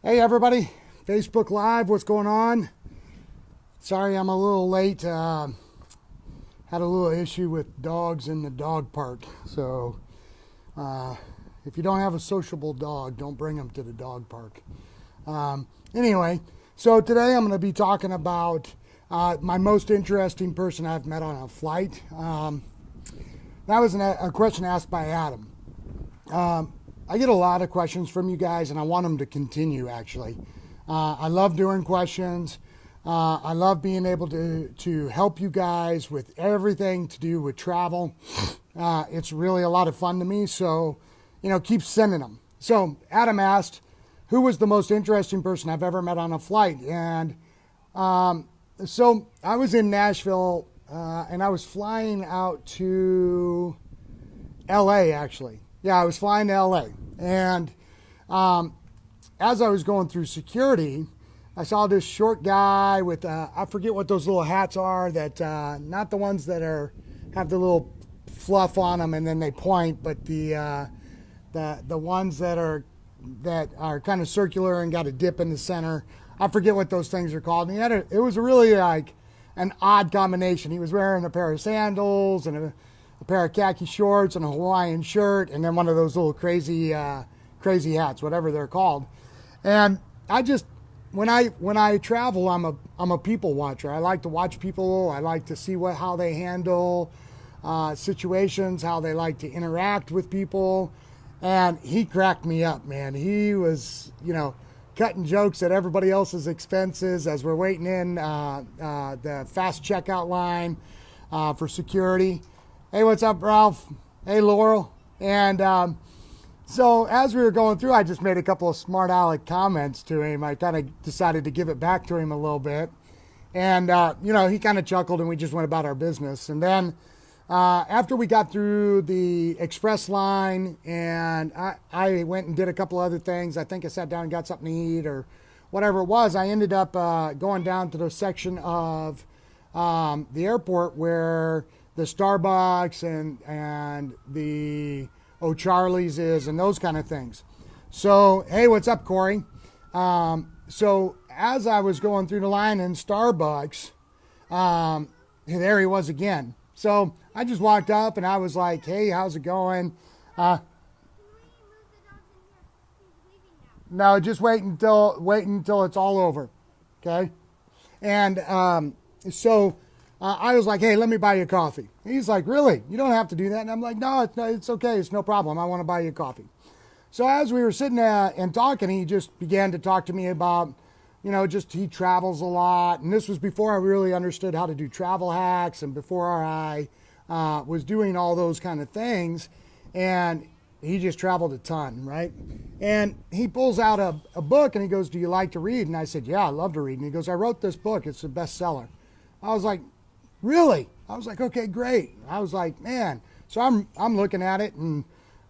Hey everybody, Facebook Live, what's going on? Sorry I'm a little late. Had a little issue with dogs in the dog park. So if you don't have a sociable dog, don't bring them to the dog park. Anyway, so today I'm going to be talking about my most interesting person I've met on a flight. That was a question asked by Adam. I get a lot of questions from you guys, and I want them to continue, actually. I love doing questions. I love being able to help you guys with everything to do with travel. It's really a lot of fun to me, so, keep sending them. So Adam asked, who was the most interesting person I've ever met on a flight? And so I was in Nashville, and I was flying out to LA, actually. Yeah, I was flying to LA. And as I was going through security, I saw this short guy with, I forget what those little hats are, that not the ones that have the little fluff on them and then they point, but the ones that are kind of circular and got a dip in the center. I forget what those things are called. And it was really like an odd combination. He was wearing a pair of sandals and a pair of khaki shorts and a Hawaiian shirt, and then one of those little crazy hats, whatever they're called. And I just, when I travel, I'm a people watcher. I like to watch people. I like to see how they handle situations, how they like to interact with people. And he cracked me up, man. He was, cutting jokes at everybody else's expenses as we're waiting in the fast checkout line for security. Hey, what's up, Ralph? Hey, Laurel. And so as we were going through, I just made a couple of smart aleck comments to him. I kind of decided to give it back to him a little bit. And, he kind of chuckled and we just went about our business. And then after we got through the express line and I went and did a couple other things, I think I sat down and got something to eat or whatever it was, I ended up going down to the section of the airport where the Starbucks and the O'Charlie's is and those kind of things. So, hey, what's up, Corey? So as I was going through the line in Starbucks, there he was again. So I just walked up and I was like, hey, how's it going? No, just wait until it's all over. Okay. And so I was like, hey, let me buy you a coffee. He's like, really? You don't have to do that. And I'm like, no, it's okay. It's no problem. I want to buy you a coffee. So as we were sitting there and talking, he just began to talk to me about, he travels a lot. And this was before I really understood how to do travel hacks and before I was doing all those kind of things. And he just traveled a ton, right? And he pulls out a book and he goes, do you like to read? And I said, yeah, I love to read. And he goes, I wrote this book. It's a bestseller. I was like, really? I was like, okay, great. I was like, man. So I'm looking at it and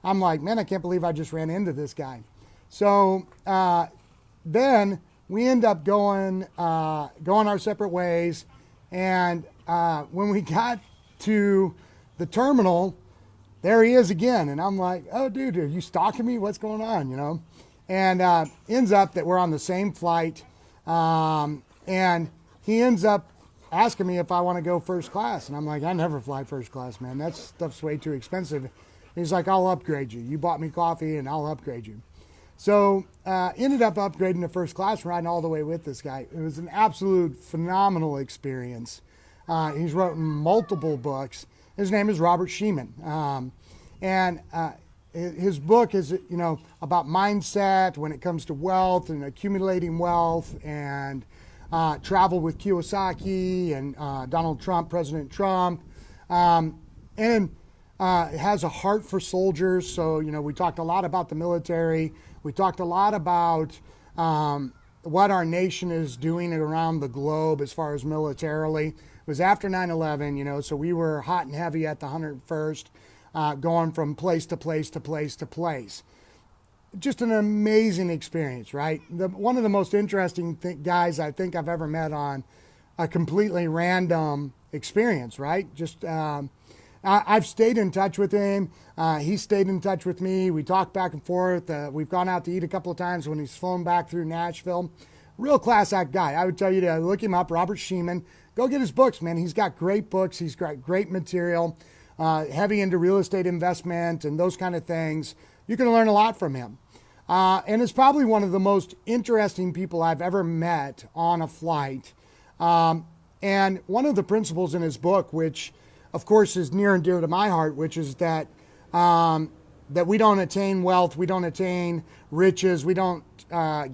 I'm like, man, I can't believe I just ran into this guy. So then we end up going our separate ways. And when we got to the terminal, there he is again. And I'm like, oh, dude, are you stalking me? What's going on, And ends up that we're on the same flight. And he ends up asking me if I want to go first class. And I'm like, I never fly first class, man. That stuff's way too expensive. He's like, I'll upgrade you. You bought me coffee and I'll upgrade you. So ended up upgrading to first class, riding all the way with this guy. It was an absolute phenomenal experience. He's written multiple books. His name is Robert Shemin. And his book is, about mindset when it comes to wealth and accumulating wealth and travel with Kiyosaki and Donald Trump, President Trump, and has a heart for soldiers. So, we talked a lot about the military. We talked a lot about what our nation is doing around the globe as far as militarily. It was after 9/11, so we were hot and heavy at the 101st, going from place to place to place to place. Just an amazing experience, right? One of the most interesting guys I think I've ever met on a completely random experience, right? Just I've stayed in touch with him. He stayed in touch with me. We talk back and forth. We've gone out to eat a couple of times when he's flown back through Nashville. Real class act guy. I would tell you to look him up, Robert Shemin. Go get his books, man. He's got great books. He's got great material, heavy into real estate investment and those kind of things. You can learn a lot from him. And it's probably one of the most interesting people I've ever met on a flight. And one of the principles in his book, which of course is near and dear to my heart, which is that that we don't attain wealth, we don't attain riches, we don't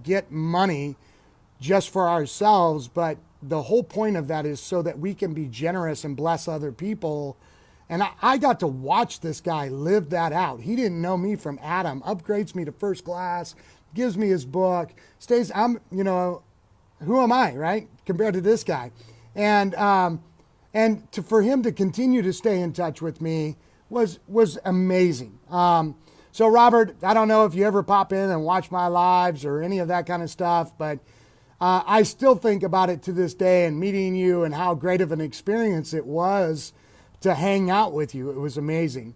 get money just for ourselves, but the whole point of that is so that we can be generous and bless other people. And I got to watch this guy live that out. He didn't know me from Adam, upgrades me to first class, gives me his book, stays, who am I, right? Compared to this guy. And for him to continue to stay in touch with me was amazing. So Robert, I don't know if you ever pop in and watch my lives or any of that kind of stuff, but I still think about it to this day and meeting you and how great of an experience it was to hang out with you. It was amazing.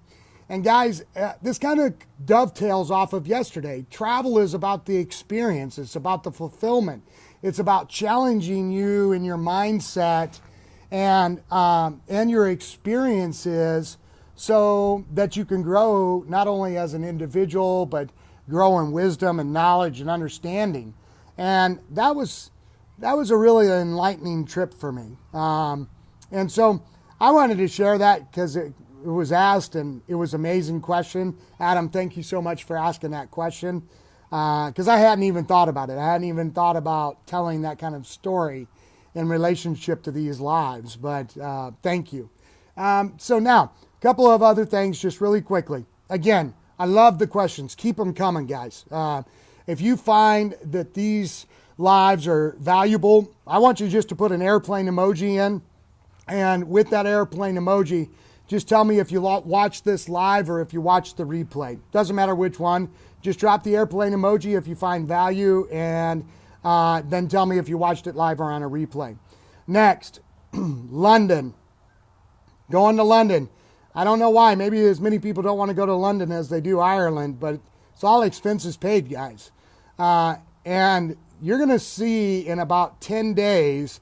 And guys, this kind of dovetails off of yesterday. Travel is about the experience. It's about the fulfillment. It's about challenging you in your mindset and your experiences so that you can grow not only as an individual, but grow in wisdom and knowledge and understanding. And that was a really enlightening trip for me. And so I wanted to share that because it was asked and it was an amazing question. Adam, thank you so much for asking that question because I hadn't even thought about it. I hadn't even thought about telling that kind of story in relationship to these lives, but thank you. So now, a couple of other things just really quickly. Again, I love the questions. Keep them coming, guys. If you find that these lives are valuable, I want you just to put an airplane emoji in. And with that airplane emoji, just tell me if you watch this live or if you watch the replay. Doesn't matter which one. Just drop the airplane emoji if you find value and then tell me if you watched it live or on a replay. Next, London. Going to London. I don't know why. Maybe as many people don't want to go to London as they do Ireland, but it's all expenses paid, guys. And you're going to see in about 10 days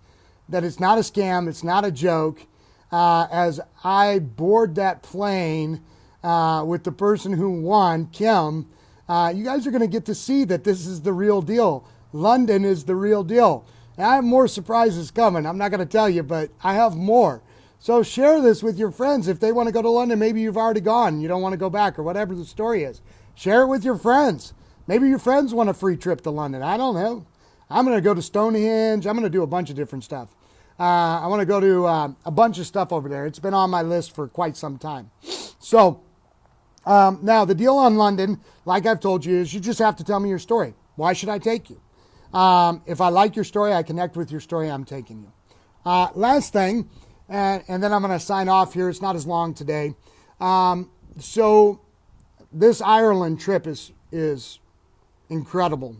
that it's not a scam, it's not a joke. As I board that plane with the person who won, Kim, you guys are going to get to see that this is the real deal. London is the real deal. And I have more surprises coming. I'm not going to tell you, but I have more. So share this with your friends. If they want to go to London, maybe you've already gone, you don't want to go back or whatever the story is. Share it with your friends. Maybe your friends want a free trip to London. I don't know. I'm going to go to Stonehenge. I'm going to do a bunch of different stuff. I want to go to a bunch of stuff over there. It's been on my list for quite some time. So now the deal on London, like I've told you, is you just have to tell me your story. Why should I take you? If I like your story, I connect with your story, I'm taking you. Last thing, and then I'm going to sign off here. It's not as long today. So this Ireland trip is incredible.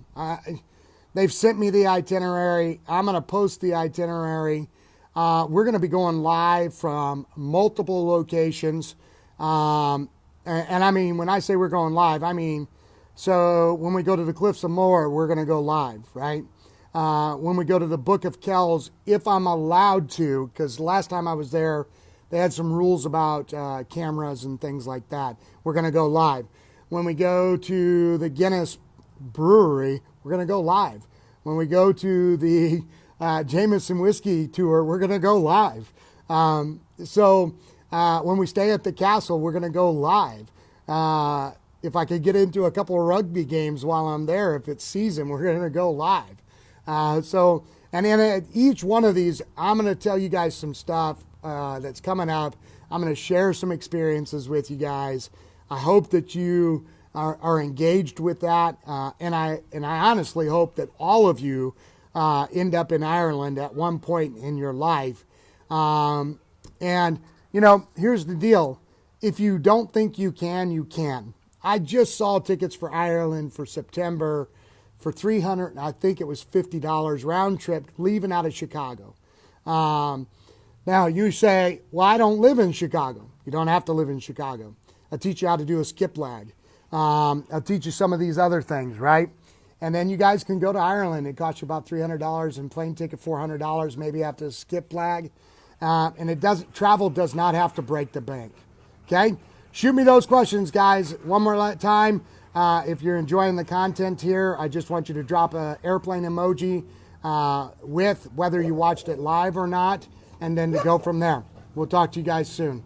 They've sent me the itinerary. I'm going to post the itinerary. We're going to be going live from multiple locations. And I mean, when I say we're going live, I mean, so when we go to the Cliffs of Moher, we're going to go live, right? When we go to the Book of Kells, if I'm allowed to, because last time I was there, they had some rules about cameras and things like that. We're going to go live. When we go to the Guinness Brewery, we're going to go live. When we go to the Jameson Whiskey Tour, we're going to go live. So when we stay at the castle, we're going to go live. If I could get into a couple of rugby games while I'm there, if it's season, we're going to go live. And in each one of these, I'm going to tell you guys some stuff that's coming up. I'm going to share some experiences with you guys. I hope that you are engaged with that, and I honestly hope that all of you end up in Ireland at one point in your life. And you know, here's the deal: if you don't think you can, you can. I just saw tickets for Ireland for September for $300, I think it was $50 round trip, leaving out of Chicago. Now you say, well, I don't live in Chicago. You don't have to live in Chicago. I'll teach you how to do a skip lag. I'll teach you some of these other things, right? And then you guys can go to Ireland. It costs you about $300 and plane ticket, $400, maybe you have to skip flag. And travel does not have to break the bank. Okay? Shoot me those questions, guys. One more time. If you're enjoying the content here, I just want you to drop an airplane emoji with whether you watched it live or not, and then to go from there. We'll talk to you guys soon.